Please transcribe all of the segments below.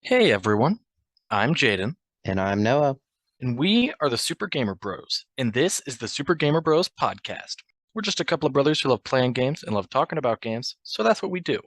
Hey everyone, I'm Jaden, And I'm Noah. and we are the Super Gamer Bros, and this is the Super Gamer Bros podcast. We're just a couple of brothers who love playing games and love talking about games, so that's what we do.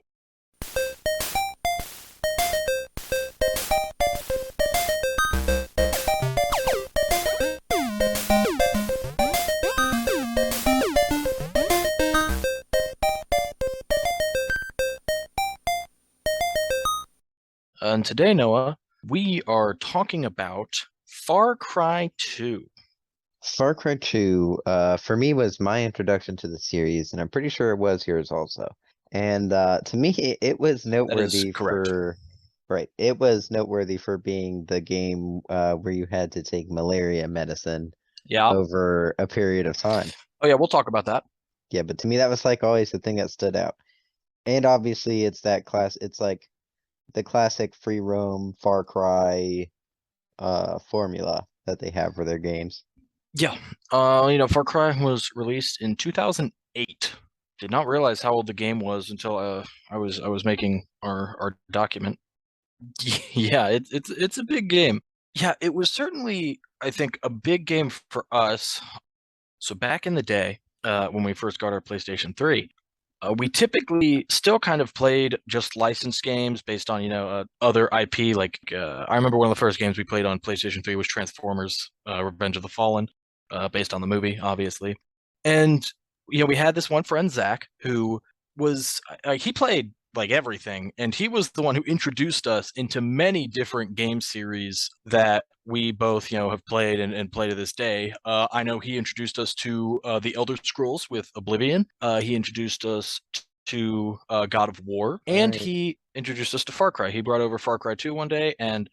And today, Noah, we are talking about Far Cry 2. Far Cry 2, for me, was my introduction to the series, and I'm pretty sure it was yours also. And to me, it was That is noteworthy correct. right, it was noteworthy for being the game where you had to take malaria medicine Yeah. over a period of time. Oh yeah, we'll talk about that. Yeah, but to me, that was like always the thing that stood out. And obviously, it's like the classic free roam Far Cry formula that they have for their games. Yeah. Far Cry was released in 2008. Did not realize how old the game was until I was making our document. Yeah, it's a big game. Yeah, it was certainly, I think, a big game for us. So back in the day, when we first got our PlayStation 3, we typically still kind of played just licensed games based on, other IP. Like I remember one of the first games we played on PlayStation 3 was Transformers: Revenge of the Fallen, based on the movie, obviously. And we had this one friend, Zach, who was he played like everything, and he was the one who introduced us into many different game series that we both have played and play to this day. I know he introduced us to the Elder Scrolls with Oblivion. He introduced us to God of War, and Right. he introduced us to Far Cry. He brought over Far Cry 2 one day, and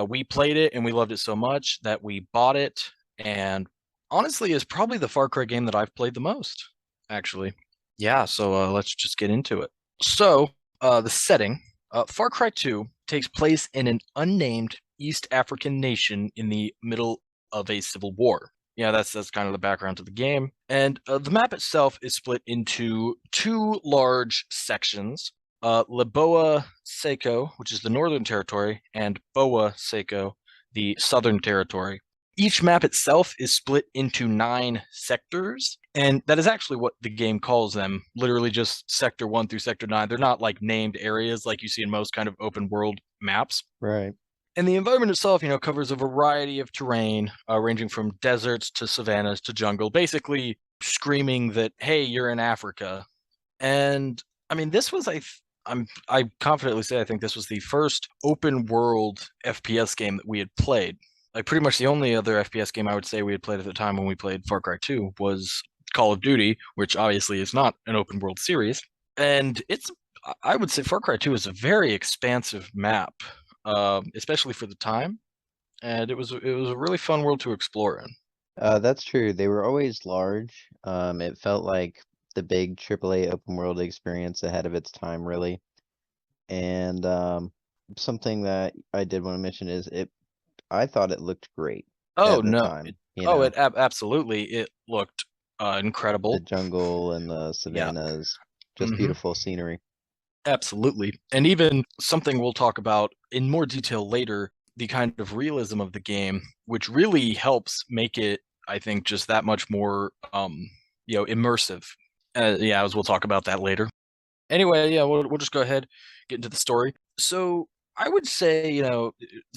we played it, and we loved it so much that we bought it. And honestly, is probably the Far Cry game that I've played the most, actually. Yeah, so let's just get into it. So, the setting, Far Cry 2 takes place in an unnamed East African nation in the middle of a civil war. Yeah, that's kind of the background to the game. And the map itself is split into two large sections. Laboa Seco, which is the northern territory, and Boa Seco, the southern territory. Each map itself is split into 9 sectors, and that is actually what the game calls them. Literally just sector 1 through sector 9. They're not like named areas like you see in most kind of open world maps. Right. And the environment itself, covers a variety of terrain, ranging from deserts to savannas to jungle, basically screaming that, hey, you're in Africa. And I mean, this was I confidently say I think this was the first open world FPS game that we had played. Like pretty much the only other FPS game I would say we had played at the time when we played Far Cry 2 was Call of Duty, which obviously is not an open world series. And I would say Far Cry 2 is a very expansive map, especially for the time. And it was a really fun world to explore in. That's true. They were always large. It felt like the big AAA open world experience ahead of its time, really. And something that I did want to mention is I thought it looked great Oh at the no! time, Absolutely it looked the incredible. jungle and the Yeah. savannas, just Hmm. beautiful scenery. Absolutely. And even something we'll talk about in more detail later, the kind of realism of the game, which really helps make it, I think, just that much more, immersive. Yeah, as we'll talk about that later. Anyway, yeah, we'll just go ahead, get into the story. So I would say,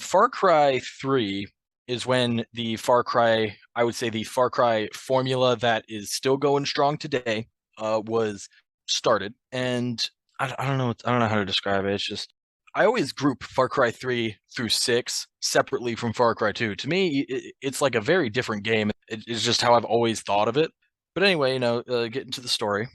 Far Cry 3 is when I would say the Far Cry formula that is still going strong today, was started. And I don't know how to describe it. It's just, I always group Far Cry 3 through 6 separately from Far Cry 2. To me, it's like a very different game. It's just how I've always thought of it. But anyway, get into the story.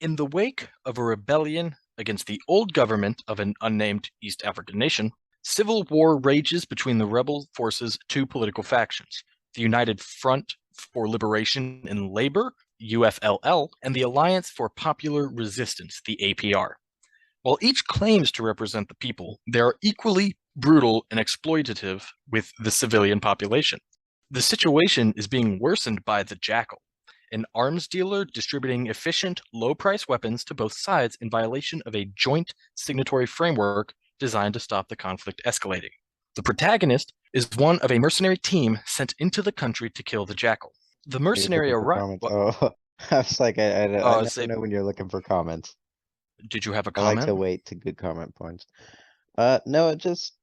In the wake of a rebellion against the old government of an unnamed East African nation, civil war rages between the rebel forces' two political factions, the United Front for Liberation and Labor, UFLL, and the Alliance for Popular Resistance, the APR. While each claims to represent the people, they are equally brutal and exploitative with the civilian population. The situation is being worsened by the Jackal, an arms dealer distributing efficient, low price weapons to both sides in violation of a joint signatory framework designed to stop the conflict escalating. The protagonist is one of a mercenary team sent into the country to kill the Jackal. The Are you mercenary looking for arrives. comments? Oh, I was like, I never Say, know when you're looking for comments. did you have a I like comment? to wait to good comment points. No, it just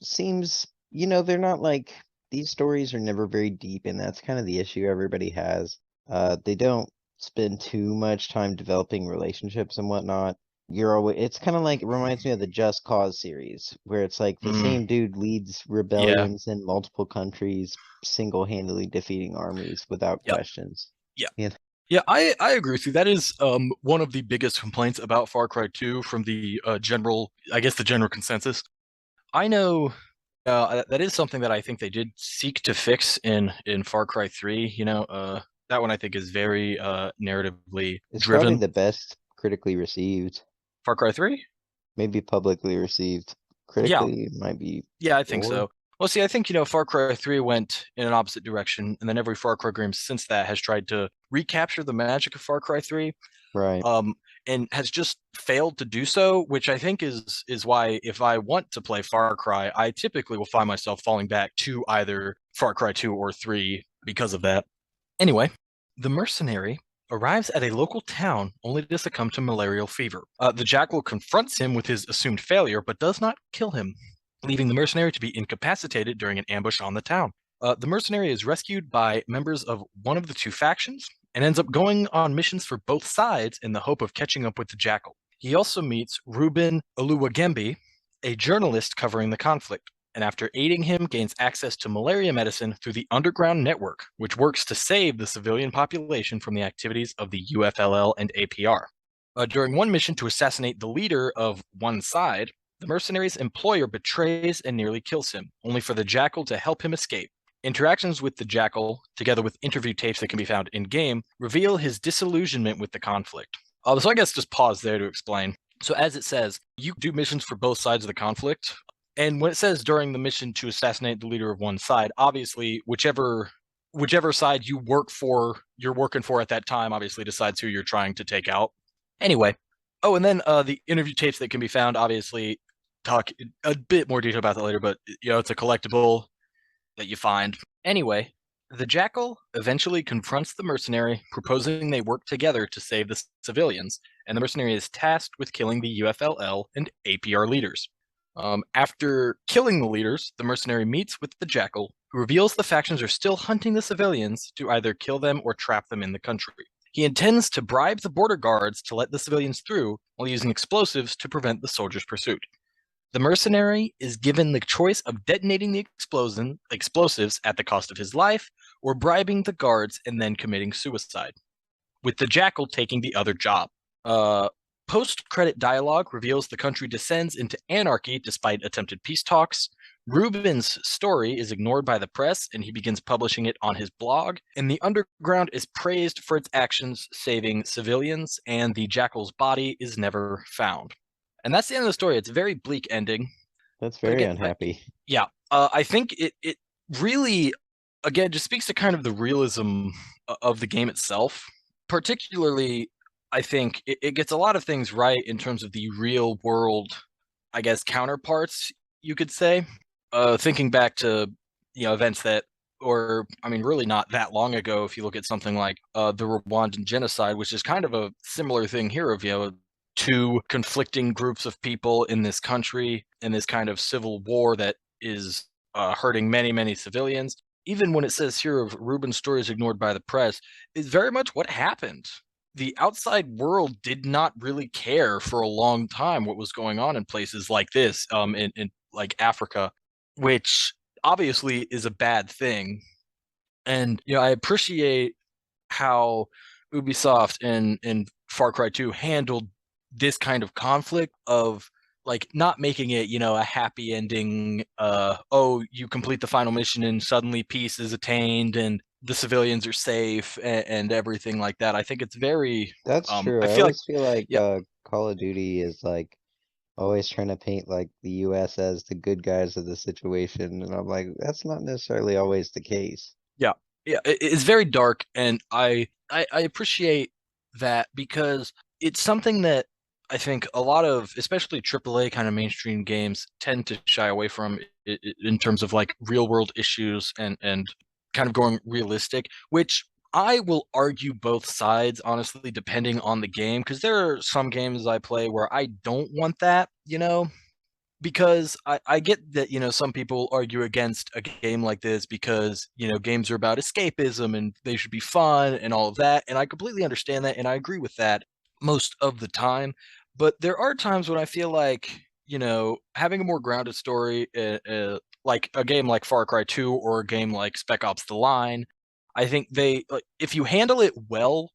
seems, they're not like, these stories are never very deep, and that's kind of the issue everybody has. They don't spend too much time developing relationships and whatnot. You're always, it's kind of like, it reminds me of the Just Cause series, where it's like the Mm, same dude leads yeah. rebellions in multiple countries, single-handedly defeating armies without Yep. questions. Yeah. Yeah, Yeah, I agree with you. That is one of the biggest complaints about Far Cry 2 from the general, I guess the general consensus. I know that is something that I think they did seek to fix in Far Cry 3. That one I think is very narratively it's probably driven. the best critically received, Far Cry 3? maybe publicly received. Yeah, Critically, it might be yeah, I think 4. so. Well, see, I think Far Cry 3 went in an opposite direction, and then every Far Cry game since that has tried to recapture the magic of Far Cry 3. Right. um, and has just failed to do so, which I think is why if I want to play Far Cry, I typically will find myself falling back to either Far Cry 2 or 3 because of that. Anyway, the mercenary arrives at a local town only to succumb to malarial fever. The jackal confronts him with his assumed failure, but does not kill him, leaving the mercenary to be incapacitated during an ambush on the town. The mercenary is rescued by members of one of the two factions and ends up going on missions for both sides in the hope of catching up with the jackal. He also meets Ruben Oluwagembe, a journalist covering the conflict, and after aiding him, gains access to malaria medicine through the underground network, which works to save the civilian population from the activities of the UFLL and APR. During one mission to assassinate the leader of one side, the mercenary's employer betrays and nearly kills him, only for the jackal to help him escape. Interactions with the jackal, together with interview tapes that can be found in game, reveal his disillusionment with the conflict. So I guess just pause there to explain. So as it says, you do missions for both sides of the conflict, and when it says during the mission to assassinate the leader of one side, obviously whichever side you're working for at that time, obviously decides who you're trying to take out. Anyway, oh, and then the interview tapes that can be found, obviously, talk a bit more detail about that later. But it's a collectible that you find. Anyway, the jackal eventually confronts the mercenary, proposing they work together to save the civilians, and the mercenary is tasked with killing the UFLL and APR leaders. After killing the leaders, the mercenary meets with the jackal, who reveals the factions are still hunting the civilians to either kill them or trap them in the country. He intends to bribe the border guards to let the civilians through while using explosives to prevent the soldiers' pursuit. The mercenary is given the choice of detonating the explosives at the cost of his life or bribing the guards and then committing suicide, with the jackal taking the other job. Uh, Post credit dialogue reveals the country descends into anarchy despite attempted peace talks. Ruben's story is ignored by the press and he begins publishing it on his blog. And the underground is praised for its actions saving civilians, and the jackal's body is never found. And that's the end of the story. It's a very bleak ending. That's But very again, unhappy. yeah, I think it really again just speaks to kind of the realism of the game itself. Particularly, I think it gets a lot of things right in terms of the real world, I guess, counterparts, you could say. Thinking back to events that, or I mean, really not that long ago. If you look at something like the Rwandan genocide, which is kind of a similar thing here of two conflicting groups of people in this country in this kind of civil war that is hurting many, many civilians. Even when it says here of Ruben's story is ignored by the press, is very much what happened. The outside world did not really care for a long time what was going on in places like this, in like Africa, which obviously is a bad thing. And I appreciate how Ubisoft and Far Cry 2 handled this kind of conflict of like not making it, a happy ending, oh, you complete the final mission and suddenly peace is attained and the civilians are safe and everything like that. I think it's very That's true. I I feel like always feel like yeah, Call of Duty is like always trying to paint like the US as the good guys of the situation, and I'm like, that's not necessarily always the case. yeah, yeah, it's very dark, and I appreciate that because it's something that I think a lot of, especially AAA kind of mainstream games, tend to shy away from in terms of like real world issues and kind of going realistic, which I will argue both sides, honestly, depending on the game, because there are some games I play where I don't want that, because I get that, some people argue against a game like this because, games are about escapism and they should be fun and all of that. And I completely understand that and I agree with that most of the time. But there are times when I feel like, having a more grounded story, like a game like Far Cry 2 or a game like Spec Ops The Line, I think like, if you handle it well,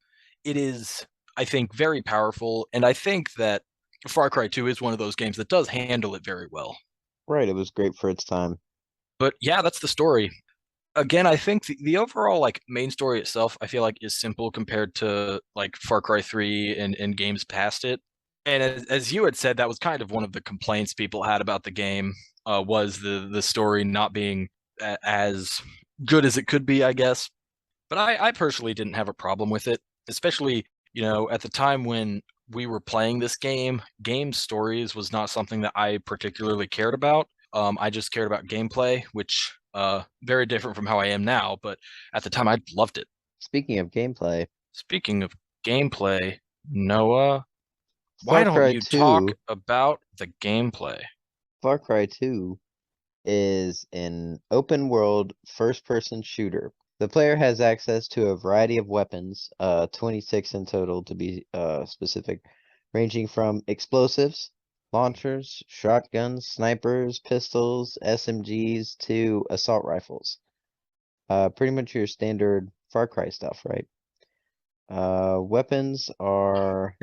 it is, I think, very powerful. And I think that Far Cry 2 is one of those games that does handle it very well. Right, it was great for its time. But yeah, that's the story. Again, I think the overall like main story itself, I feel like is simple compared to like Far Cry 3 and games past it. And as you had said, that was kind of one of the complaints people had about the game, was the story not being as good as it could be, I guess. But I personally didn't have a problem with it, especially, at the time when we were playing this game stories was not something that I particularly cared about. I just cared about gameplay, which very different from how I am now, but at the time I loved it. Speaking of gameplay, Speaking of gameplay, Noah, why Far don't Cry you talk 2, about the gameplay? Far Cry 2 is an open world first person shooter. The player has access to a variety of weapons, 26 in total to be specific, ranging from explosives, launchers, shotguns, snipers, pistols, SMGs to assault rifles. Pretty much your standard Far Cry stuff, right? Weapons are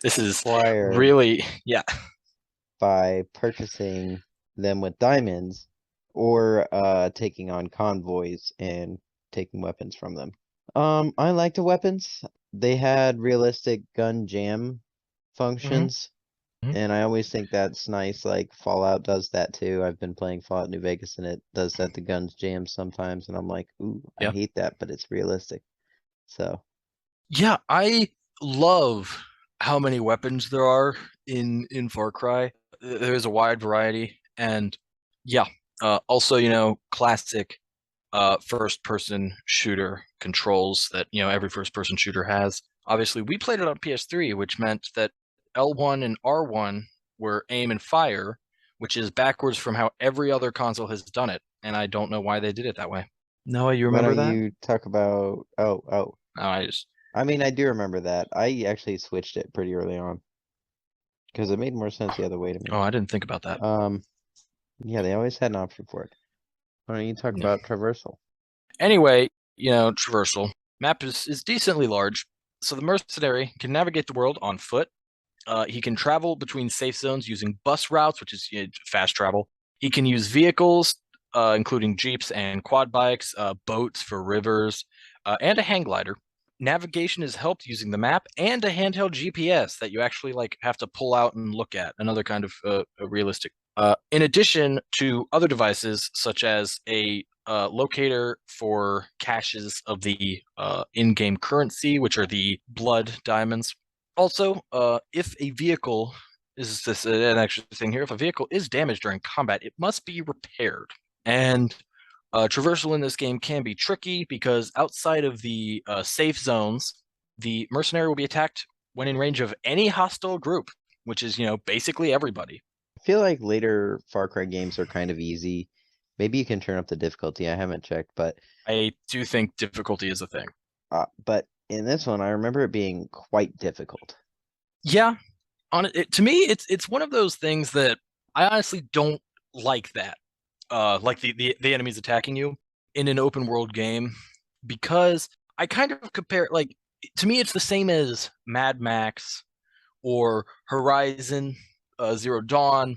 This is acquired really, yeah. by purchasing them with diamonds or taking on convoys and taking weapons from them. I like the weapons. They had realistic gun jam Hmm. functions, and I always think that's nice. Like Fallout does that too. I've been playing Fallout New Vegas and it does that. The guns jam sometimes, and I'm like, ooh, I Yeah. hate that, but it's realistic. So, Yeah, I love how many weapons there are in Far Cry. There's a wide variety, and yeah, also classic first person shooter controls that every first person shooter has. Obviously, we played it on PS3, which meant that L1 and R1 were aim and fire, which is backwards from how every other console has done it, and I don't know why they did it that way. Noah, you why remember don't that? you talk about? Oh. Oh, I just I mean, I do remember that. I actually switched it pretty early on because it made more sense the other way to me. oh, I didn't think about that. Um, yeah, they always had an option for it. Why don't you talk Yeah. about traversal? Anyway, traversal map is decently large, so the mercenary can navigate the world on foot. He can travel between safe zones using bus routes, which is fast travel. He can use vehicles, including jeeps and quad bikes, boats for rivers, and a hang glider. Navigation is helped using the map and a handheld GPS that you actually like have to pull out and look at. Another kind of realistic. In addition to other devices such as a locator for caches of the in-game currency, which are the blood diamonds. Also, if a vehicle is this an extra thing here? If a vehicle is damaged during combat, it must be repaired. And traversal in this game can be tricky because outside of the safe zones, the mercenary will be attacked when in range of any hostile group, which is basically everybody. I feel like later Far Cry games are kind of easy. Maybe you can turn up the difficulty. I haven't checked, I do think difficulty is a thing. but in this one, I remember it being quite difficult. Yeah, on it, to me, it's one of those things that I honestly don't like that. Like the enemies attacking you in an open world game, because I kind of compare, like, to me it's the same as Mad Max or Horizon Zero Dawn,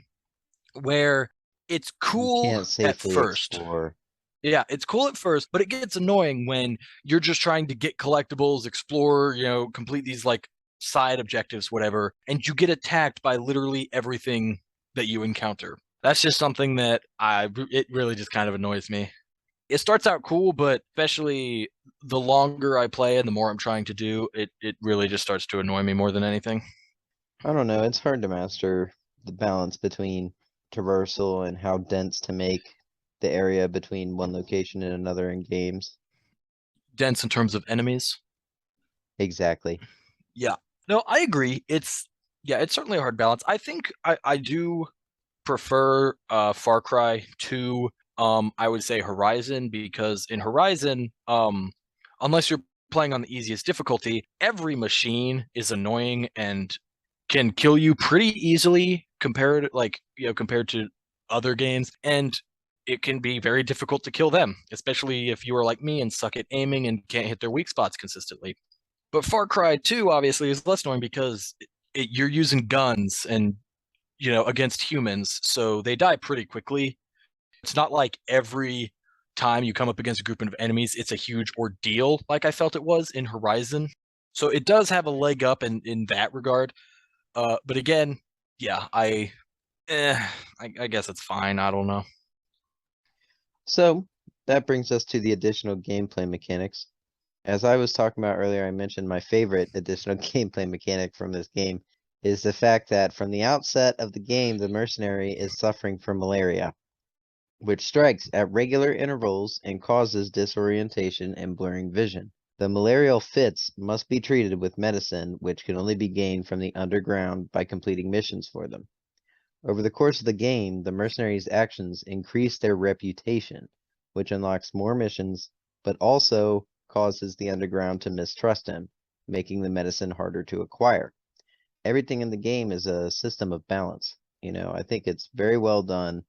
where it's You cool can't at safely first. explore. Yeah, it's cool at first, but it gets annoying when you're just trying to get collectibles, explore, complete these like side objectives, whatever, and you get attacked by literally everything that you encounter. That's just something that it really just kind of annoys me. It starts out cool, but especially the longer I play and the more I'm trying to do, it really just starts to annoy me more than anything. I don't know, it's hard to master the balance between traversal and how dense to make the area between one location and another in games. Dense in terms of enemies. Exactly. Yeah. No, I agree. It's certainly a hard balance. I think I do prefer Far Cry to I would say Horizon, because in Horizon, unless you're playing on the easiest difficulty, every machine is annoying and can kill you pretty easily compared to other games, and it can be very difficult to kill them, especially if you are like me and suck at aiming and can't hit their weak spots consistently. But Far Cry 2 obviously is less annoying because you're using guns and against humans, so they die pretty quickly. It's not like every time you come up against a group of enemies, it's a huge ordeal like I felt it was in Horizon. So it does have a leg up in that regard. But again, yeah, eh, I guess it's fine. I don't know. So that brings us to the additional gameplay mechanics. As I was talking about earlier, I mentioned my favorite additional gameplay mechanic from this game is the fact that from the outset of the game, the mercenary is suffering from malaria, which strikes at regular intervals and causes disorientation and blurring vision. The malarial fits must be treated with medicine, which can only be gained from the underground by completing missions for them. Over the course of the game, the mercenaries' actions increase their reputation, which unlocks more missions, but also causes the underground to mistrust him, making the medicine harder to acquire. Everything in the game is a system of balance. I think it's very well done.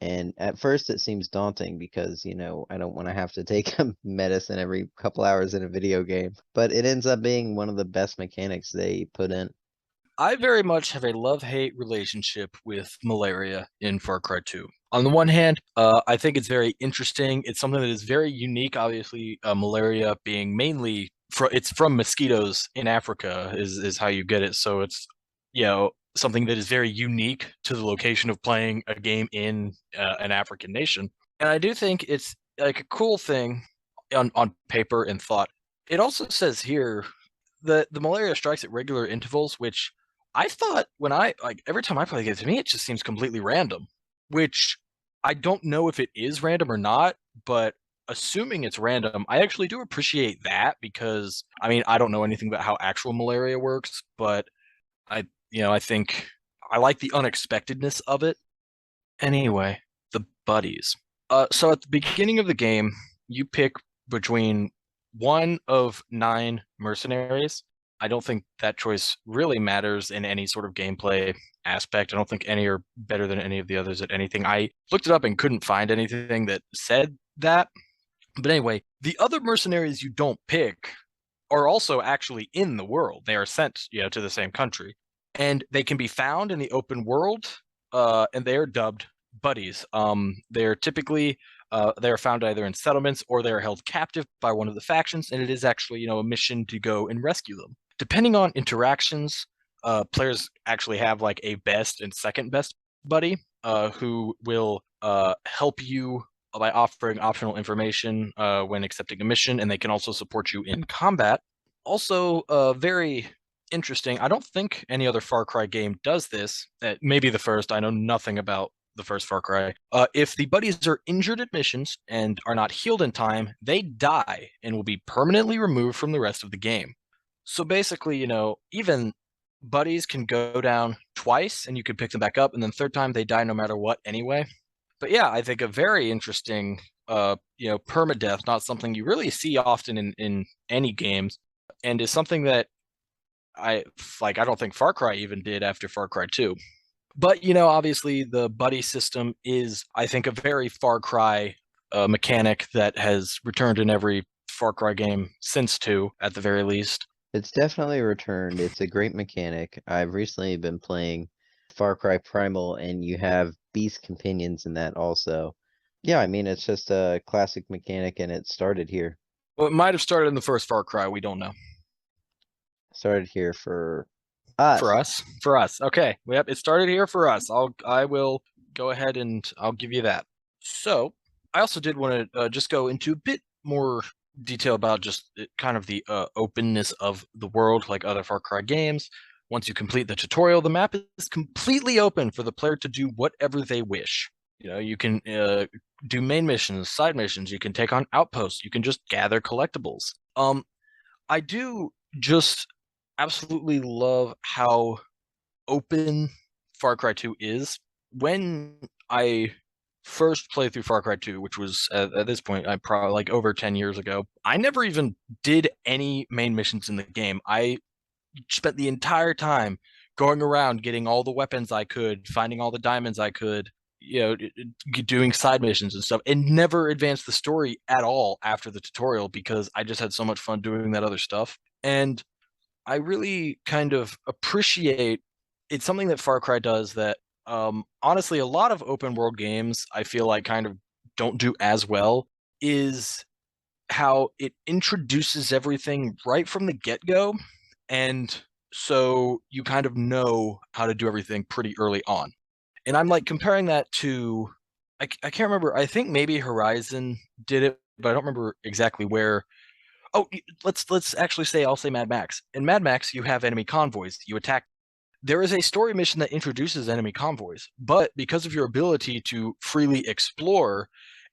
And at first it seems daunting because, I don't want to have to take a medicine every couple hours in a video game, but it ends up being one of the best mechanics they put in. I very much have a love-hate relationship with malaria in Far Cry 2. On the one hand, I think it's very interesting. It's something that is very unique. Obviously, malaria being mainly it's from mosquitoes in Africa is how you get it. So it's something that is very unique to the location of playing a game in an African nation. And I do think it's like a cool thing on paper and thought. It also says here the malaria strikes at regular intervals, which I thought when I like every time I play the game, to me it just seems completely random. Which I don't know if it is random or not, but assuming it's random, I actually do appreciate that because I mean I don't know anything about how actual malaria works, but I think I like the unexpectedness of it. Anyway, the buddies. So at the beginning of the game, you pick between one of 9 mercenaries. I don't think that choice really matters in any sort of gameplay aspect. I don't think any are better than any of the others at anything. I looked it up and couldn't find anything that said that. But anyway, the other mercenaries you don't pick are also actually in the world. They are sent, to the same country, and they can be found in the open world. And they are dubbed buddies. They're typically they are found either in settlements or they are held captive by one of the factions, and it is actually a mission to go and rescue them. Depending on interactions, players actually have like a best and second best buddy who will help you by offering optional information when accepting a mission, and they can also support you in combat. Also, very interesting. I don't think any other Far Cry game does this. Maybe the first. I know nothing about the first Far Cry. If the buddies are injured at missions and are not healed in time, they die and will be permanently removed from the rest of the game. So basically, even buddies can go down twice and you can pick them back up, and then third time they die no matter what anyway. But yeah, I think a very interesting permadeath, not something you really see often in any games, and is something that I don't think Far Cry even did after Far Cry 2. But obviously the buddy system is, I think, a very Far Cry mechanic that has returned in every Far Cry game since 2, at the very least. It's definitely returned. It's a great mechanic. I've recently been playing Far Cry Primal, and you have beast companions in that also. Yeah, I mean, it's just a classic mechanic, and it started here. Well, it might have started in the first Far Cry. We don't know. Started here for For us. us, for us. Okay, yep, it started here for us. I will go ahead and I'll give you that. So I also did want to just go into a bit more detail about just kind of the openness of the world, like other Far Cry games. Once you complete the tutorial, the map is completely open for the player to do whatever they wish. You can do main missions, side missions. You can take on outposts. You can just gather collectibles. I do just absolutely love how open Far Cry 2 is. When I first played through Far Cry 2, which was at this point, I probably like over 10 years ago, I never even did any main missions in the game. I spent the entire time going around getting all the weapons I could, finding all the diamonds I could, doing side missions and stuff, and never advanced the story at all after the tutorial because I just had so much fun doing that other stuff. And I really kind of appreciate it's something that Far Cry does that honestly a lot of open world games I feel like kind of don't do as well is how it introduces everything right from the get-go, and so you kind of know how to do everything pretty early on. And I'm like comparing that to I can't remember, I think maybe Horizon did it, but I don't remember exactly where. Oh, let's actually say I'll say Mad Max. In Mad Max, you have enemy convoys. You attack. There is a story mission that introduces enemy convoys, but because of your ability to freely explore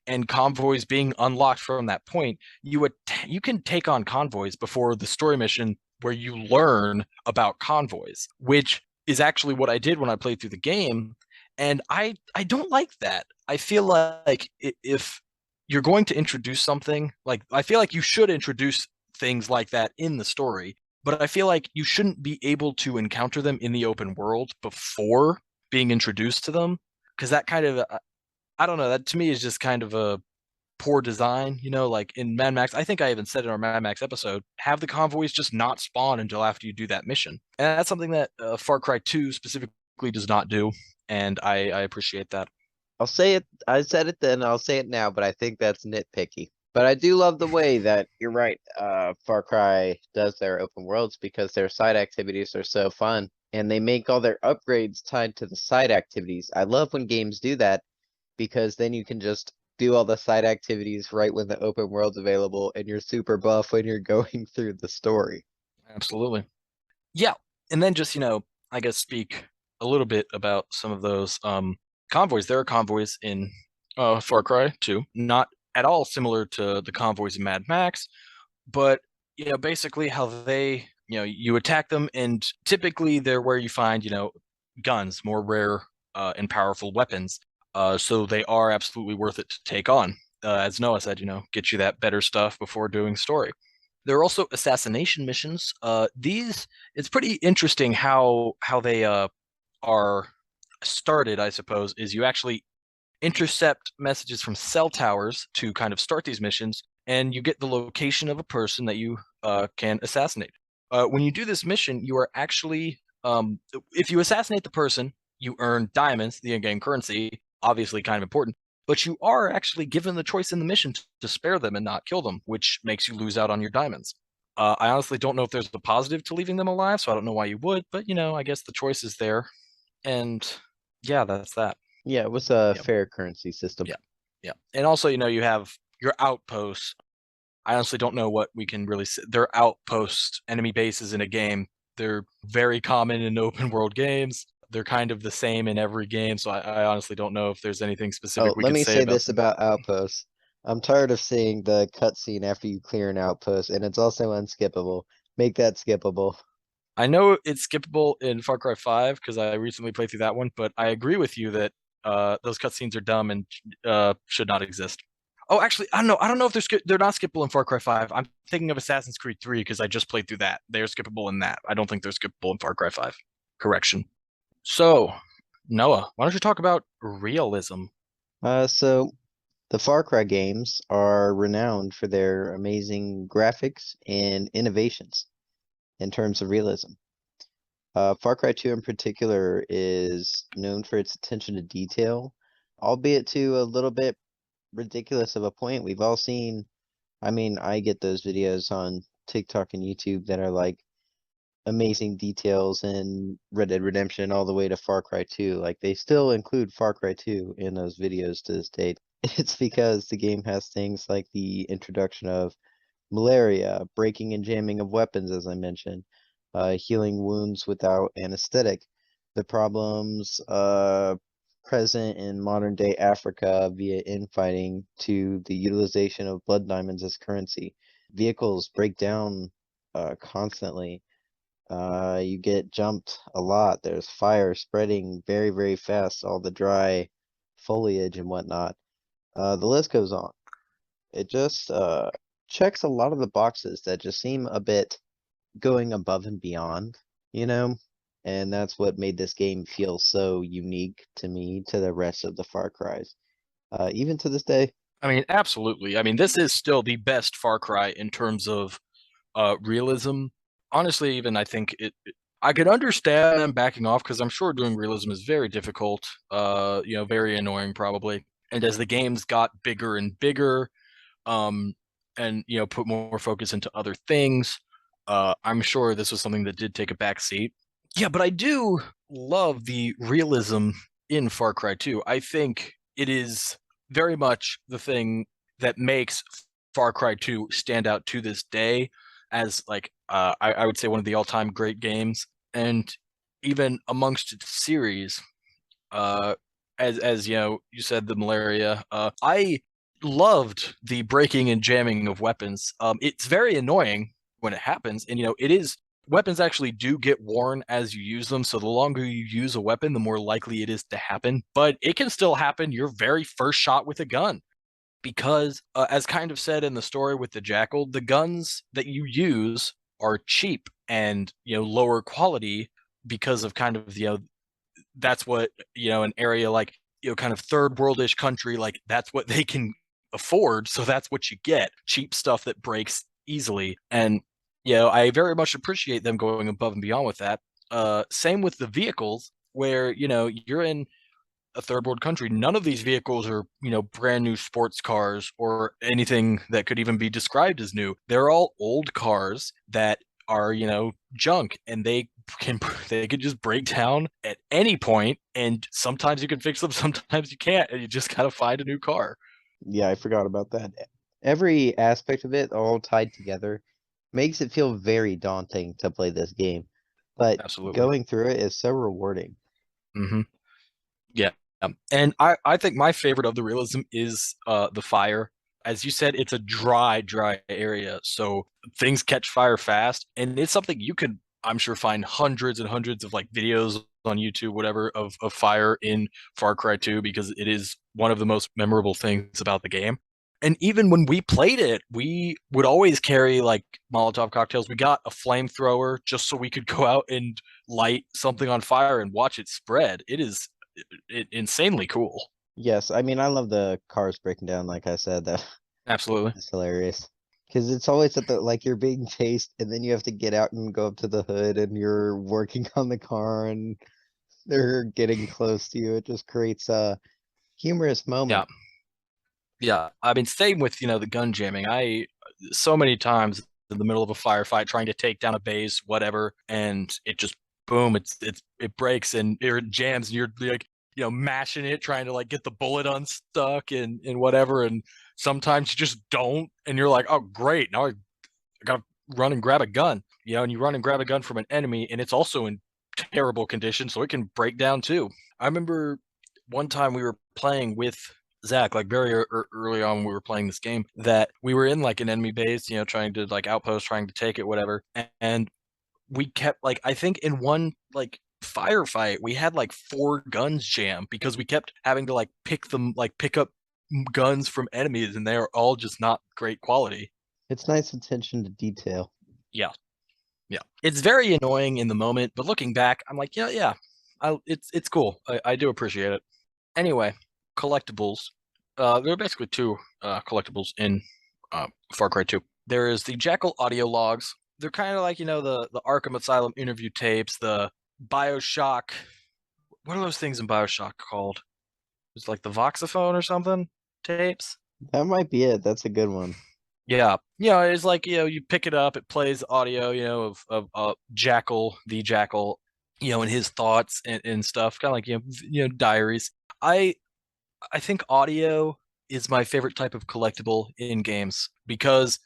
and convoys being unlocked from that point, you can take on convoys before the story mission where you learn about convoys, which is actually what I did when I played through the game. And I don't like that. I feel like if you're going to introduce something, like I feel like you should introduce things like that in the story, but I feel like you shouldn't be able to encounter them in the open world before being introduced to them, because that kind of I don't know, that to me is just kind of a poor design, like in Mad Max. I think I even said in our Mad Max episode, have the convoys just not spawn until after you do that mission. And that's something that Far Cry 2 specifically does not do, and I appreciate that. I'll say it. I said it then. I'll say it now, but I think that's nitpicky. But I do love the way that you're right. Far Cry does their open worlds because their side activities are so fun, and they make all their upgrades tied to the side activities. I love when games do that because then you can just do all the side activities right when the open world's available, and you're super buff when you're going through the story. Absolutely. Yeah. And then just, I guess speak a little bit about some of those convoys. There are convoys in Far Cry 2, not at all similar to the convoys in Mad Max, but basically how they, you attack them, and typically they're where you find, guns, more rare and powerful weapons. So they are absolutely worth it to take on. As Noah said, get you that better stuff before doing story. There are also assassination missions. These It's pretty interesting how they are started, I suppose, is you actually intercept messages from cell towers to kind of start these missions, and you get the location of a person that you can assassinate. When you do this mission, you are actually, if you assassinate the person, you earn diamonds, the in-game currency, obviously kind of important, but you are actually given the choice in the mission to spare them and not kill them, which makes you lose out on your diamonds. I honestly don't know if there's a positive to leaving them alive, so I don't know why you would, but I guess the choice is there. And yeah, that's that. Yeah, it was a Yep. fair currency system. Yeah. Yeah. And also, you have your outposts. I honestly don't know what we can really say. They're outpost enemy bases in a game. They're very common in open world games. They're kind of the same in every game. So I honestly don't know if there's anything Oh, specific we let could me say say about this them. about outposts. I'm tired of seeing the cutscene after you clear an outpost, and it's also unskippable. Make that skippable. I know it's skippable in Far Cry 5 because I recently played through that one, but I agree with you that those cutscenes are dumb and should not exist. Oh, actually, I don't know. I don't know if they're not skippable in Far Cry 5. I'm thinking of Assassin's Creed 3 because I just played through that. They're skippable in that. I don't think they're skippable in Far Cry 5. Correction. So, Noah, why don't you talk about realism? So the Far Cry games are renowned for their amazing graphics and innovations in terms of realism. Far Cry 2 in particular is known for its attention to detail, albeit to a little bit ridiculous of a point. We've all seen, I mean, I get those videos on TikTok and YouTube that are like amazing details in Red Dead Redemption all the way to Far Cry 2. Like they still include Far Cry 2 in those videos to this date. It's because the game has things like the introduction of malaria, breaking and jamming of weapons, as I mentioned, healing wounds without anesthetic, the problems present in modern day Africa via infighting to the utilization of blood diamonds as currency. Vehicles break down constantly. You get jumped a lot. There's fire spreading very, very fast, all the dry foliage and whatnot. The list goes on. It just checks a lot of the boxes that just seem a bit going above and beyond, you know? And that's what made this game feel so unique to me to the rest of the Far Cries. Even to this day. I mean, absolutely. I mean, this is still the best Far Cry in terms of realism. Honestly, even I think I could understand them backing off because I'm sure doing realism is very difficult. Very annoying probably. And as the games got bigger and bigger, um, and put more focus into other things, I'm sure this was something that did take a back seat. Yeah, but I do love the realism in Far Cry 2. I think it is very much the thing that makes Far Cry 2 stand out to this day as like I would say one of the all-time great games. And even amongst its series, uh as you said, the malaria, I loved the breaking and jamming of weapons. It's very annoying when it happens, and it is, weapons actually do get worn as you use them, so the longer you use a weapon, the more likely it is to happen, but it can still happen your very first shot with a gun, because as kind of said in the story with the jackal, the guns that you use are cheap and lower quality because of kind of that's what an area like kind of third worldish country, like that's what they can afford, so that's what you get, cheap stuff that breaks easily. And I very much appreciate them going above and beyond with that. Same with the vehicles, where you're in a third world country. None of these vehicles are brand new sports cars or anything that could even be described as new. They're all old cars that are junk, and can they could just break down at any point, and sometimes you can fix them, sometimes you can't, and you just gotta find a new car. Yeah, I forgot about that. Every aspect of it all tied together makes it feel very daunting to play this game. But Absolutely. going through it is so rewarding. Hmm. Yeah. And I think my favorite of the realism is the fire. As you said, it's a dry area, so things catch fire fast, and it's something you could, I'm sure, find hundreds and hundreds of like videos on YouTube, whatever, of fire in Far Cry 2, because it is one of the most memorable things about the game. And even when we played it, we would always carry like Molotov cocktails. We got a flamethrower just so we could go out and light something on fire and watch it spread. It is insanely cool. Yes, I mean I love the cars breaking down, like I said, that Absolutely. is hilarious. Because it's always at the like you're being chased and then you have to get out and go up to the hood and you're working on the car and they're getting close to you. It just creates a humorous Yeah. moment. Yeah. I mean, same with, the gun jamming. So many times in the middle of a firefight trying to take down a base, whatever, and it just, boom, it breaks and it jams, and you're like, mashing it, trying to like get the bullet unstuck and whatever. And sometimes you just don't. And you're like, oh, great. Now I gotta run and grab a gun, and you run and grab a gun from an enemy, and it's also in terrible condition, so it can break down too. I remember one time we were playing with Zach, like very early on when we were playing this game, that we were in like an enemy base, trying to like outpost, trying to take it, whatever. And we kept like, I think in one like firefight, we had like four guns jam because we kept having to like pick up guns from enemies, and they are all just not great quality. It's nice attention to detail. Yeah. Yeah. It's very annoying in the moment, but looking back, I'm like, yeah, yeah. It's cool. I do appreciate it. Anyway, collectibles. There are basically two collectibles in Far Cry 2. There is the Jackal audio logs. They're kind of like, the Arkham Asylum interview tapes, the BioShock. What are those things in BioShock called? It's like the Voxophone or something tapes. That might be it. That's a good one. Yeah. It's like, you pick it up, it plays audio, of Jackal, the Jackal, and his thoughts and stuff, kind of like, diaries. I I think audio is my favorite type of collectible in games because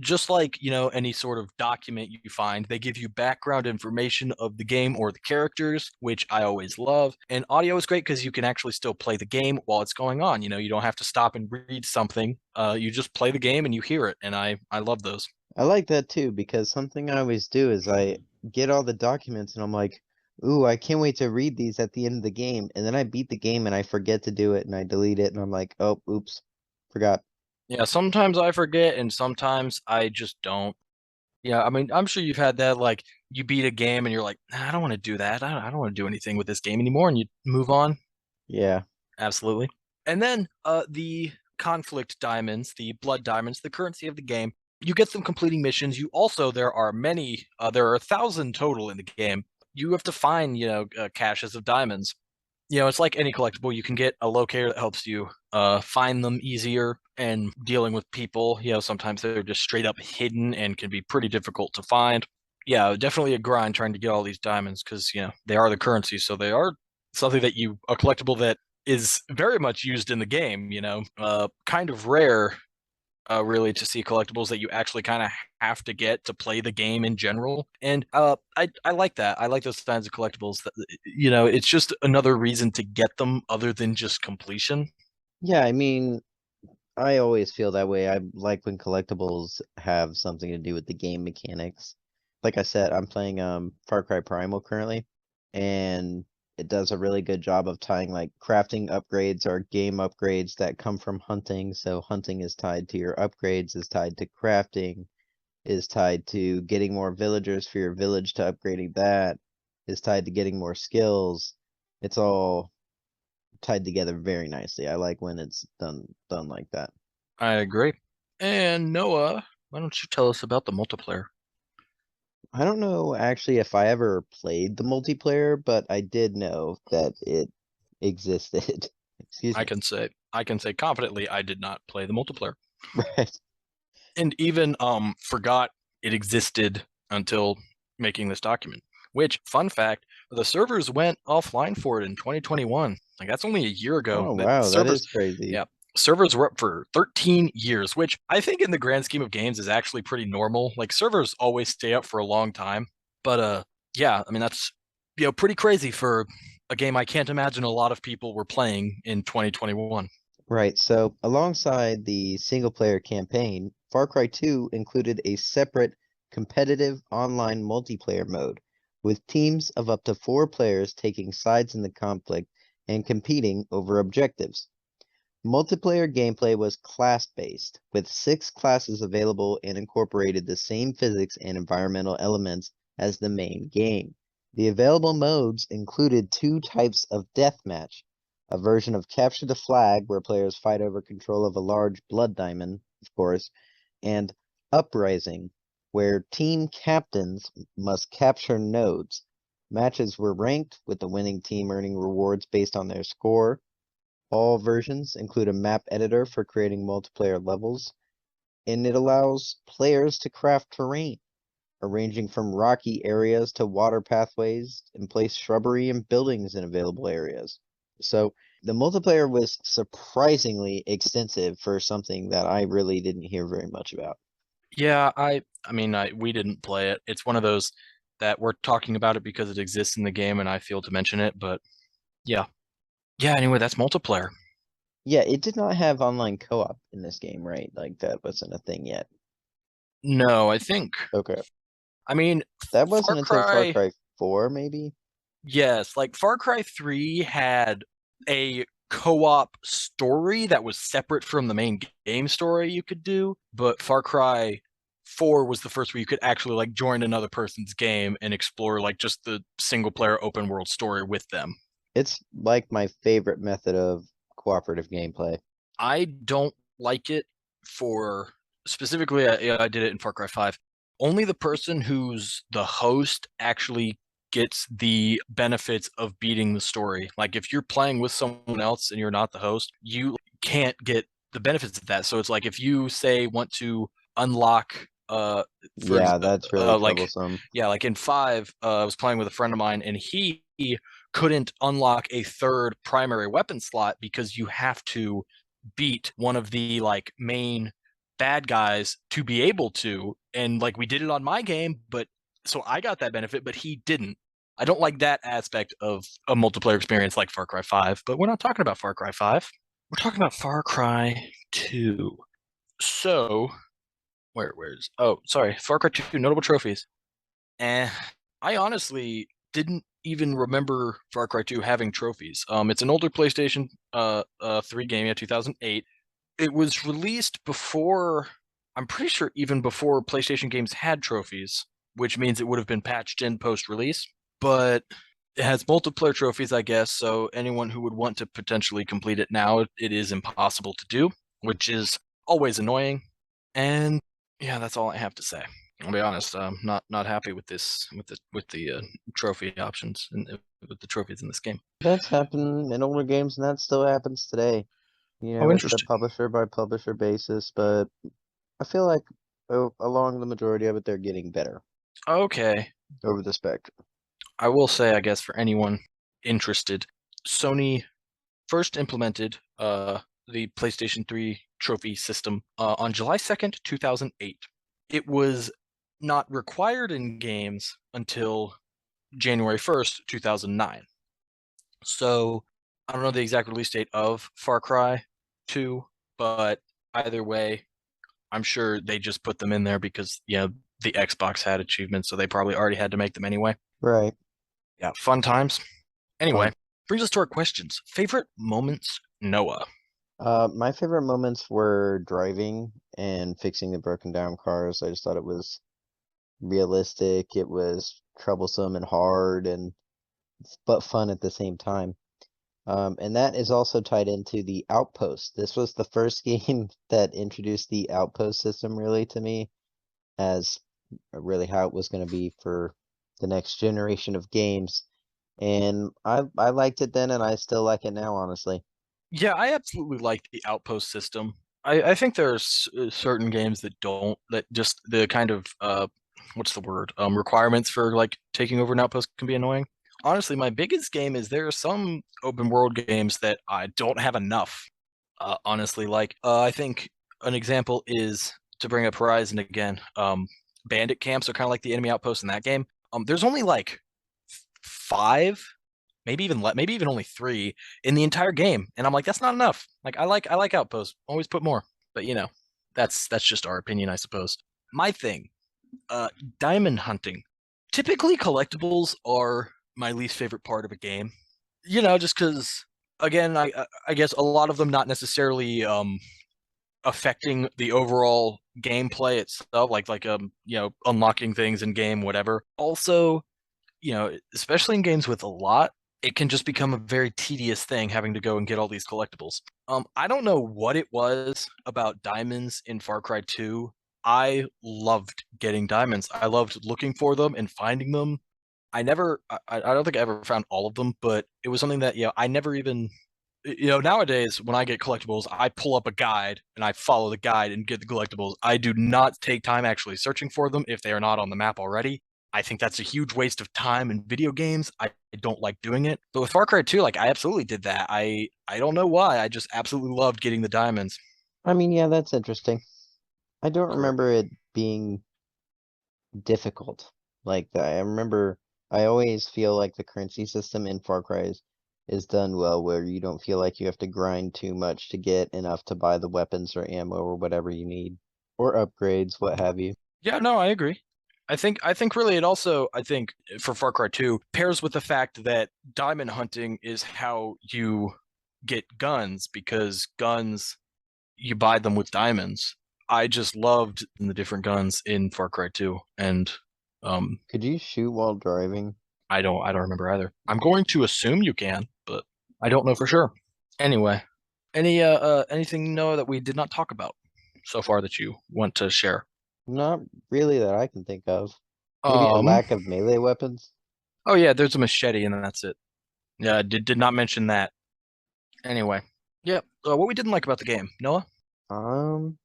just like, any sort of document you find, they give you background information of the game or the characters, which I always love. And audio is great because you can actually still play the game while it's going on. You don't have to stop and read something. You just play the game and you hear it, and I love those. I like that too because something I always do is I get all the documents and I'm like, ooh, I can't wait to read these at the end of the game. And then I beat the game and I forget to do it and I delete it and I'm like, oh, oops, forgot. Yeah, sometimes I forget and sometimes I just don't. Yeah, I mean, I'm sure you've had that, like, you beat a game and you're like, "Nah, I don't want to do that. I don't want to do anything with this game anymore," and you move on. Yeah. Absolutely. And then the conflict diamonds, the blood diamonds, the currency of the game. You get them completing missions. You also there are many. There are 1,000 total in the game. You have to find caches of diamonds. It's like any collectible. You can get a locator that helps you find them easier. And dealing with people, sometimes they're just straight up hidden and can be pretty difficult to find. Yeah, definitely a grind trying to get all these diamonds because they are the currency, so they are something that a collectible that is very much used in the game. Kind of rare, really, to see collectibles that you actually kind of have to get to play the game in general. And I like that. I like those kinds of collectibles. That it's just another reason to get them other than just completion. Yeah, I mean, I always feel that way. I like when collectibles have something to do with the game mechanics. Like I said, I'm playing Far Cry Primal currently, and it does a really good job of tying like crafting upgrades or game upgrades that come from hunting. So hunting is tied to your upgrades, is tied to crafting, is tied to getting more villagers for your village to upgrading that, is tied to getting more skills. It's all tied together very nicely. I like when it's done like that. I agree. And Noah, why don't you tell us about the multiplayer? I don't know actually if I ever played the multiplayer, but I did know that it existed. Excuse me. I can say confidently I did not play the multiplayer. Right. And even forgot it existed until making this document. Which, fun fact, the servers went offline for it in 2021. Like that's only a year ago. Oh The wow, that servers, is crazy. yeah, servers were up for 13 years, which I think in the grand scheme of games is actually pretty normal. Like servers always stay up for a long time, but yeah, I mean that's pretty crazy for a game I can't imagine a lot of people were playing in 2021. Right, so alongside the single player campaign, Far Cry 2 included a separate competitive online multiplayer mode with teams of up to 4 players taking sides in the conflict and competing over objectives. Multiplayer gameplay was class-based, with 6 classes available and incorporated the same physics and environmental elements as the main game. The available modes included 2 types of deathmatch, a version of Capture the Flag, where players fight over control of a large blood diamond, of course, and Uprising, where team captains must capture nodes. Matches were ranked, with the winning team earning rewards based on their score. All versions include a map editor for creating multiplayer levels, and it allows players to craft terrain, arranging from rocky areas to water pathways, and place shrubbery and buildings in available areas. So the multiplayer was surprisingly extensive for something that I really didn't hear very much about. Yeah, I mean, we didn't play it. It's one of those that we're talking about it because it exists in the game and I feel to mention it, but yeah. Yeah, anyway, that's multiplayer. Yeah, it did not have online co-op in this game, right? Like that wasn't a thing yet. No, I think Okay. I mean That Far wasn't until Far Cry, Cry 4, maybe? yes, like Far Cry 3 had a co-op story that was separate from the main game story you could do, but Far Cry 4 was the first where you could actually like join another person's game and explore like just the single player open world story with them. It's like my favorite method of cooperative gameplay. I don't like it for specifically. I did it in Far Cry 5. Only the person who's the host actually gets the benefits of beating the story. Like if you're playing with someone else and you're not the host, you can't get the benefits of that. So it's like if you say want to unlock for Yeah, that's really like troublesome. yeah, like in 5 I was playing with a friend of mine and he couldn't unlock a third primary weapon slot because you have to beat one of the like main bad guys to be able to, and like we did it on my game, but so I got that benefit, but he didn't. I don't like that aspect of a multiplayer experience like Far Cry 5, but we're not talking about Far Cry 5. We're talking about Far Cry 2. So, where's oh, sorry, Far Cry 2 notable trophies. Eh, I honestly didn't even remember Far Cry 2 having trophies. It's an older PlayStation 3 game, yeah, 2008. It was released before, I'm pretty sure even before PlayStation games had trophies, which means it would have been patched in post-release. But it has multiplayer trophies, I guess, so anyone who would want to potentially complete it now, it is impossible to do, which is always annoying. And yeah, that's all I have to say. I'll be honest, I'm not happy with this with the trophy options and with the trophies in this game. That's happened in older games, and that still happens today. Oh, It's a interesting. publisher by publisher basis, but I feel like along the majority of it, they're getting better Okay, over the spectrum. I will say, I guess for anyone interested, Sony first implemented the PlayStation 3 trophy system on July 2nd, 2008. It was not required in games until January 1st, 2009. So I don't know the exact release date of Far Cry 2, but either way, I'm sure they just put them in there because, the Xbox had achievements, so they probably already had to make them anyway. Right. Yeah, fun times. Fun. Anyway, brings us to our questions. Favorite moments, Noah? My favorite moments were driving and fixing the broken down cars. I just thought it was realistic. It was troublesome and hard and but fun at the same time. And that is also tied into the Outpost. This was the first game that introduced the Outpost system really to me as really how it was going to be for the next generation of games. And I liked it then and I still like it now, honestly. Yeah, I absolutely like the outpost system. I think there's certain games that don't, that just the kind of what's the word, requirements for like taking over an outpost can be annoying. Honestly, my biggest game is there are some open world games that I don't have enough. Honestly, like I think an example is, to bring up Horizon again. Bandit camps are kind of like the enemy outposts in that game. There's only like five, maybe even only three in the entire game, and I'm like, that's not enough. Like I like outposts, always put more. But that's just our opinion, I suppose. My thing, uh, diamond hunting. Typically, collectibles are my least favorite part of a game. Just because, again, I guess a lot of them not necessarily affecting the overall gameplay itself, like unlocking things in game, whatever. Also, especially in games with a lot, it can just become a very tedious thing having to go and get all these collectibles. I don't know what it was about diamonds in Far Cry 2. I loved getting diamonds. I loved looking for them and finding them. I don't think I ever found all of them, but it was something that, I never even, nowadays when I get collectibles, I pull up a guide and I follow the guide and get the collectibles. I do not take time actually searching for them if they are not on the map already. I think that's a huge waste of time in video games. I don't like doing it. But with Far Cry 2, like I absolutely did that. I don't know why. I just absolutely loved getting the diamonds. I mean, yeah, that's interesting. I don't Correct. remember it being difficult like that. I remember I always feel like the currency system in Far Cry is done well, where you don't feel like you have to grind too much to get enough to buy the weapons or ammo or whatever you need, or upgrades, what have you. Yeah, no, I agree. I think really it also, I think for Far Cry 2 pairs with the fact that diamond hunting is how you get guns, because guns, you buy them with diamonds. I just loved the different guns in Far Cry 2, and um Could you shoot while driving? I don't remember either. I'm going to assume you can, but I don't know for sure. Anyway, anything, Noah, that we did not talk about so far that you want to share? Not really that I can think of. Maybe a Um lack of melee weapons? oh yeah, there's a machete and that's it. Yeah, did not mention that. Anyway, yeah. What we didn't like about the game, Noah? Um,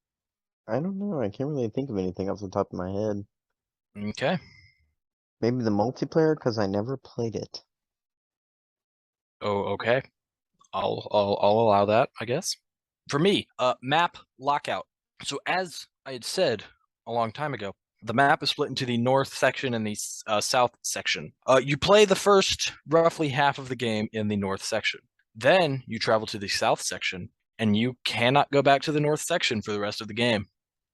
I don't know. I can't really think of anything off the top of my head. Okay. Maybe the multiplayer, because I never played it. Oh, okay. I'll allow that, I guess. For me, map lockout. So as I had said a long time ago, the map is split into the north section and the south section. You play the first roughly half of the game in the north section. Then you travel to the south section, and you cannot go back to the north section for the rest of the game.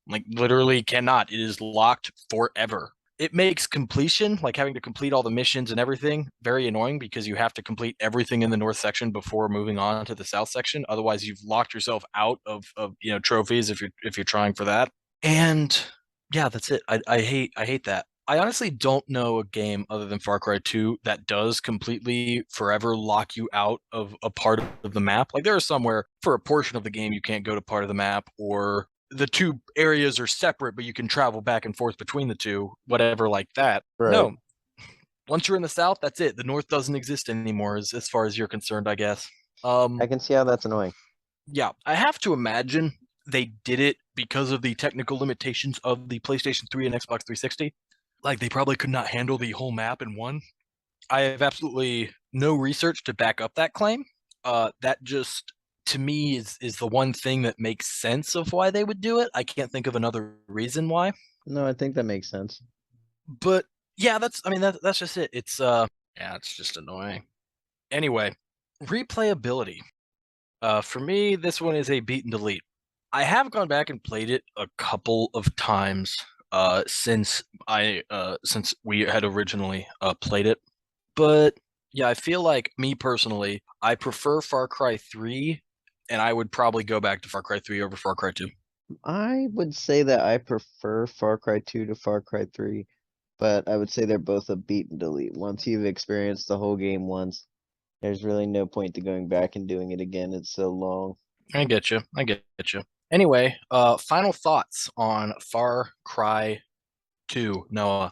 Like, literally cannot. It is locked forever. It makes completion, like having to complete all the missions and everything, very annoying because you have to complete everything in the north section before moving on to the south section. Otherwise, you've locked yourself out of trophies if you're trying for that. And yeah, that's it. I hate that. I honestly don't know a game other than Far Cry 2 that does completely forever lock you out of a part of the map. Like, there are some where for a portion of the game you can't go to part of the map, or the two areas are separate but you can travel back and forth between the two, whatever like that. Right. No, once you're in the south, that's it. The north doesn't exist anymore as far as you're concerned, I guess. I can see how that's annoying. Yeah, I have to imagine they did it because of the technical limitations of the PlayStation 3 and Xbox 360. Like, they probably could not handle the whole map in one. I have absolutely no research to back up that claim. That just, to me, is the one thing that makes sense of why they would do it. I can't think of another reason why. No, I think that makes sense. But yeah, that's just it. Yeah, it's just annoying. Anyway, replayability. For me, this one is a beat and delete. I have gone back and played it a couple of times since we had originally played it. But yeah, I feel like, me personally, I prefer Far Cry 3, and I would probably go back to Far Cry 3 over Far Cry 2. I would say that I prefer Far Cry 2 to Far Cry 3, but I would say they're both a beat and delete. Once you've experienced the whole game once, there's really no point to going back and doing it again. It's so long. I get you. I get you. Anyway, final thoughts on Far Cry 2, Noah.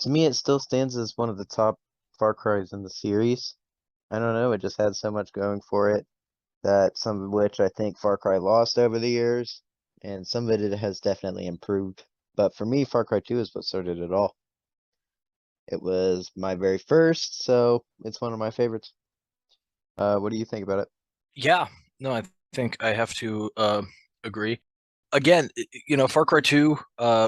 To me, it still stands as one of the top Far Cries in the series. I don't know, it just had so much going for it that some of which I think Far Cry lost over the years, and some of it has definitely improved. But for me, Far Cry 2 is what started it all. It was my very first, so it's one of my favorites. What do you think about it? Yeah, no, I think I have to agree. Again, Far Cry 2,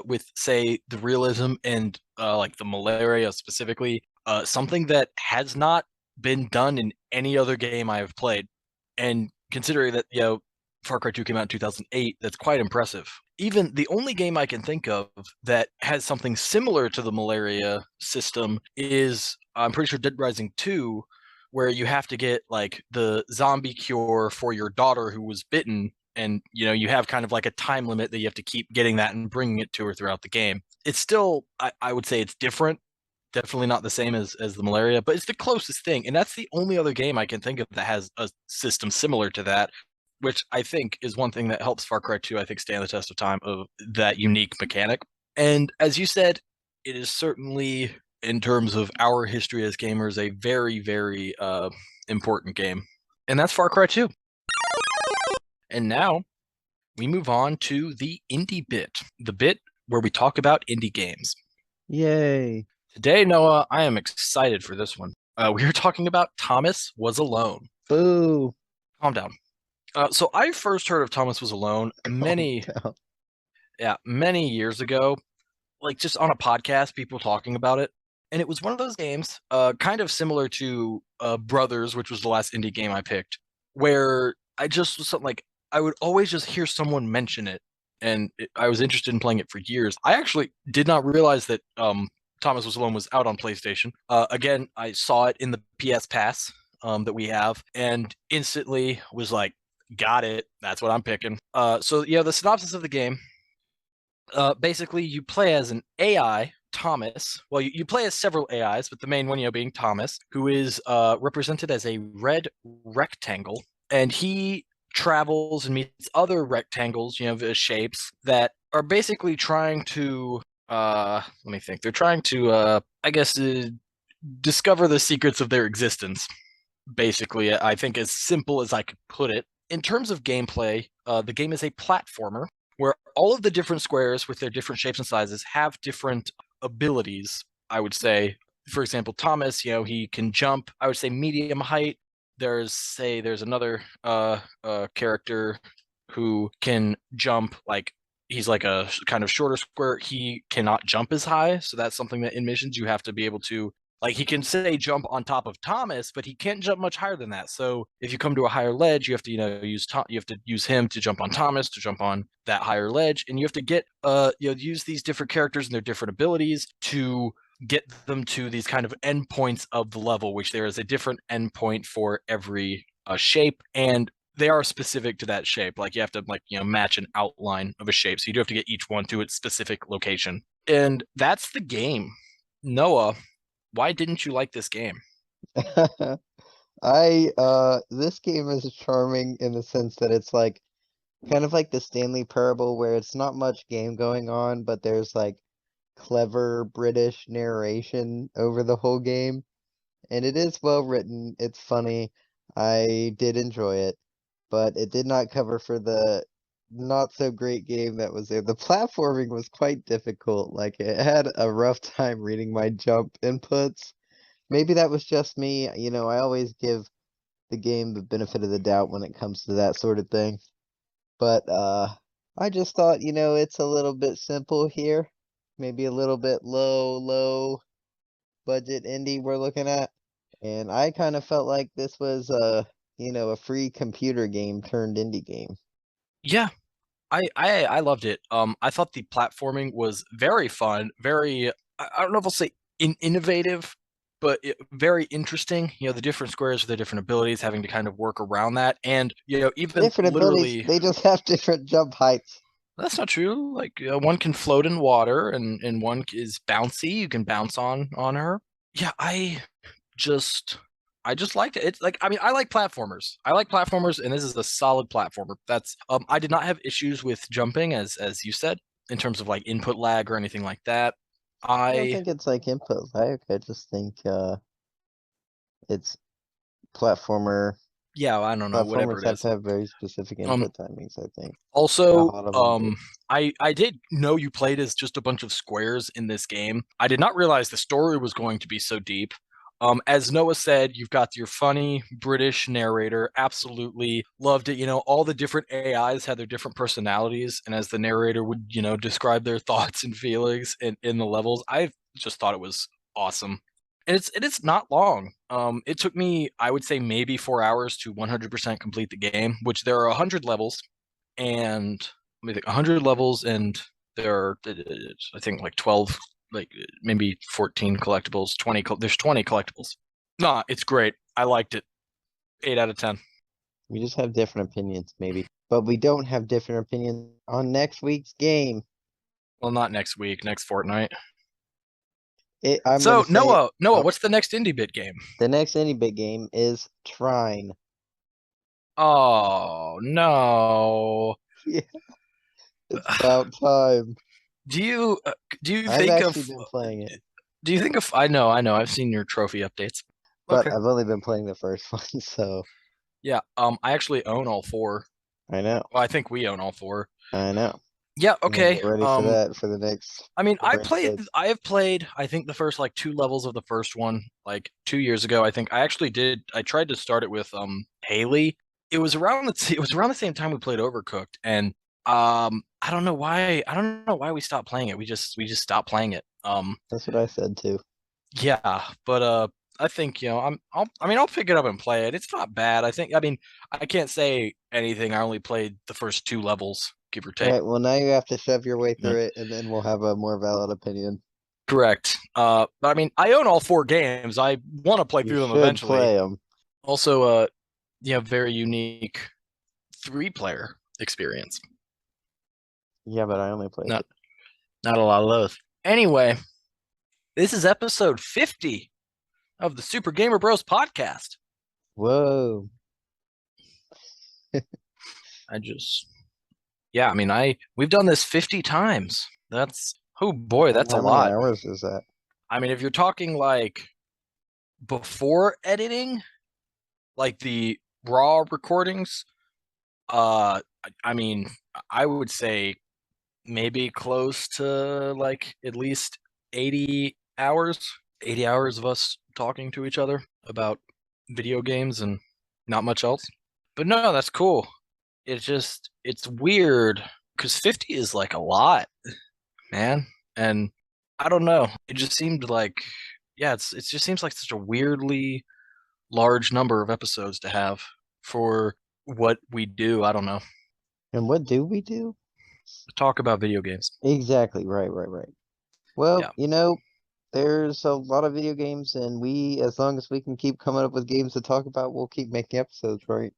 with, say, the realism and like the malaria specifically, something that has not been done in any other game I have played. And considering that, Far Cry 2 came out in 2008, that's quite impressive. Even the only game I can think of that has something similar to the malaria system is, I'm pretty sure, Dead Rising 2, where you have to get like the zombie cure for your daughter who was bitten, and you have kind of like a time limit that you have to keep getting that and bringing it to her throughout the game. It's still, I would say it's different, definitely not the same as the malaria, but it's the closest thing, and that's the only other game I can think of that has a system similar to that, which I think is one thing that helps Far Cry 2, I think, stand the test of time, of that unique mechanic. And as you said, it is certainly, in terms of our history as gamers, a very, very important game. And that's Far Cry 2. And now we move on to the indie bit, the bit where we talk about indie games. Yay. Today, Noah, I am excited for this one. We are talking about Thomas Was Alone. Boo. Calm down. So I first heard of Thomas Was Alone Calm down. many years ago, like just on a podcast, people talking about it. And it was one of those games, kind of similar to Brothers, which was the last indie game I picked, where I just was something like, I would always just hear someone mention it, and I was interested in playing it for years. I actually did not realize that Thomas Was Alone was out on PlayStation. Again, I saw it in the PS Pass that we have, and instantly was like, got it. That's what I'm picking. So yeah, the synopsis of the game, basically, you play as an AI, Thomas. Well, you play as several AIs, but the main one, being Thomas, who is represented as a red rectangle, and he travels and meets other rectangles, shapes that are basically trying to. Let me think. They're trying to, I guess, discover the secrets of their existence. Basically, I think, as simple as I could put it. In terms of gameplay, the game is a platformer where all of the different squares with their different shapes and sizes have different abilities, I would say. For example, Thomas, he can jump, I would say, medium height. There's another character who can jump like he's like a kind of shorter square. He cannot jump as high, so that's something that in missions you have to be able to, like, he can say jump on top of Thomas, but he can't jump much higher than that. So if you come to a higher ledge, you have to you have to use him to jump on Thomas to jump on that higher ledge, and you have to get use these different characters and their different abilities to get them to these kind of endpoints of the level, which there is a different endpoint for every shape, and they are specific to that shape. Like you have to match an outline of a shape, so you do have to get each one to its specific location, and that's the game. Noah, why didn't you like this game? This game is charming in the sense that it's like kind of like the Stanley Parable where it's not much game going on, but there's like clever British narration over the whole game. And it is well written, it's funny. I did enjoy it, but it did not cover for the not so great game that was there. The platforming was quite difficult. Like it had a rough time reading my jump inputs. Maybe that was just me. I always give the game the benefit of the doubt when it comes to that sort of thing. But I just thought, it's a little bit simple here. Maybe a little bit low budget indie we're looking at. And I kind of felt like this was a free computer game turned indie game. Yeah, I loved it. I thought the platforming was very fun, very I don't know if I'll say innovative, but very interesting. The different squares with their different abilities, having to kind of work around that, and even Different abilities, literally, they just have different jump heights. that's not true. Like one can float in water, and one is bouncy. You can bounce on her. Yeah, just I just liked it. It's like, I mean, I like platformers. I like platformers, and this is a solid platformer. That's I did not have issues with jumping as you said, in terms of like input lag or anything like that. I don't I think it's like input lag. I just think it's platformer. Yeah, I don't know, whatever Platformers it have is. to have very specific Um input timings, I think. A Also, lot of them do. I did know you played as just a bunch of squares in this game. I did not realize the story was going to be so deep. As Noah said, you've got your funny British narrator. Absolutely loved it. All the different AIs had their different personalities, and as the narrator would, describe their thoughts and feelings in the levels, I just thought it was awesome. And it's not long. It took me, I would say, maybe 4 hours to 100% complete the game, which there are 100 levels, and let me think, 100 levels, and there are, I think, like 12, like maybe 14 collectibles, 20, there's 20 collectibles. Nah, it's great. I liked it. 8 out of 10. We just have different opinions, maybe. But we don't have different opinions on next week's game. Well, not next week, next fortnight. I'm gonna So, say Noah, oh, what's the next indie bit game? the next indie big game is Trine. Oh, no. Yeah, it's about time. Do you do you I've think actually of been playing it, I know, I've seen your trophy updates. but Okay. I've only been playing the first one, so Yeah, I actually own all four. I know. Well, I think we own all four. I know. Yeah, I'm gonna okay. get ready for that for the next I mean, 4 episodes. I have played, I think, the first like two levels of the first one, like 2 years ago. I think I tried to start it with Haley. It was around the same time we played Overcooked, and I don't know why we stopped playing it. We just stopped playing it. That's what I said too. Yeah, but I think, I'll pick it up and play it. It's not bad. I mean, I can't say anything. I only played the first two levels, give or All take. right, well now you have to shove your way Yeah. through it, and then we'll have a more valid opinion. Correct. But I mean, I own all four games. I want to play You through them should eventually. play them. Also, very unique three-player experience. Yeah, but I only played Not it. not a lot of those. Anyway, this is episode 50 of the Super Gamer Bros podcast. Whoa. I just Yeah, I mean, we've done this 50 times. That's Oh boy, that's a How many lot. hours is that? I mean, if you're talking like before editing, like the raw recordings, I mean, I would say maybe close to like at least 80 hours, 80 hours of us talking to each other about video games and not much else. But no, that's cool. It's weird because 50 is like a lot, man. And I don't know. It just seemed like, yeah, it just seems like such a weirdly large number of episodes to have for what we do. I don't know. And what do we do? Talk about video games. Exactly, right. Well, Yeah. there's a lot of video games, and as long as we can keep coming up with games to talk about, we'll keep making episodes, right?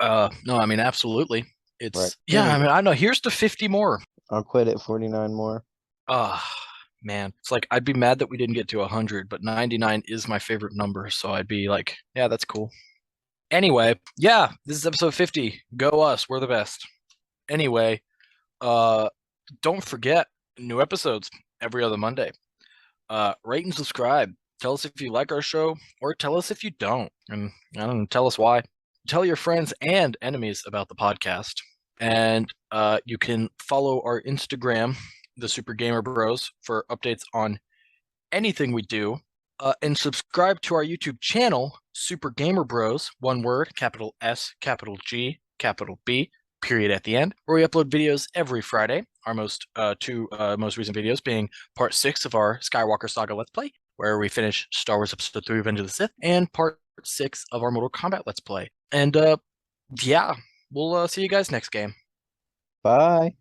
No, I mean, absolutely. Right. Yeah, I mean, I know. Here's to 50 more. I'll quit at 49 more. Ah, man. It's like I'd be mad that we didn't get to 100, but 99 is my favorite number, so I'd be like, yeah, that's cool. Anyway, yeah, this is episode 50. Go us. We're the best. Anyway, uh don't forget new episodes every other Monday. Rate and subscribe. Tell us if you like our show or tell us if you don't. And I don't know, tell us why. Tell your friends and enemies about the podcast. And you can follow our Instagram, the Super Gamer Bros, for updates on anything we do. And subscribe to our YouTube channel, Super Gamer Bros, one word, capital S, capital G, capital B, period at the end, where we upload videos every Friday. Our two most recent videos being part 6 of our Skywalker Saga Let's Play, where we finish Star Wars Episode 3 Revenge of the Sith, and part 6 of our Mortal Kombat Let's Play. And yeah, we'll see you guys next game. Bye.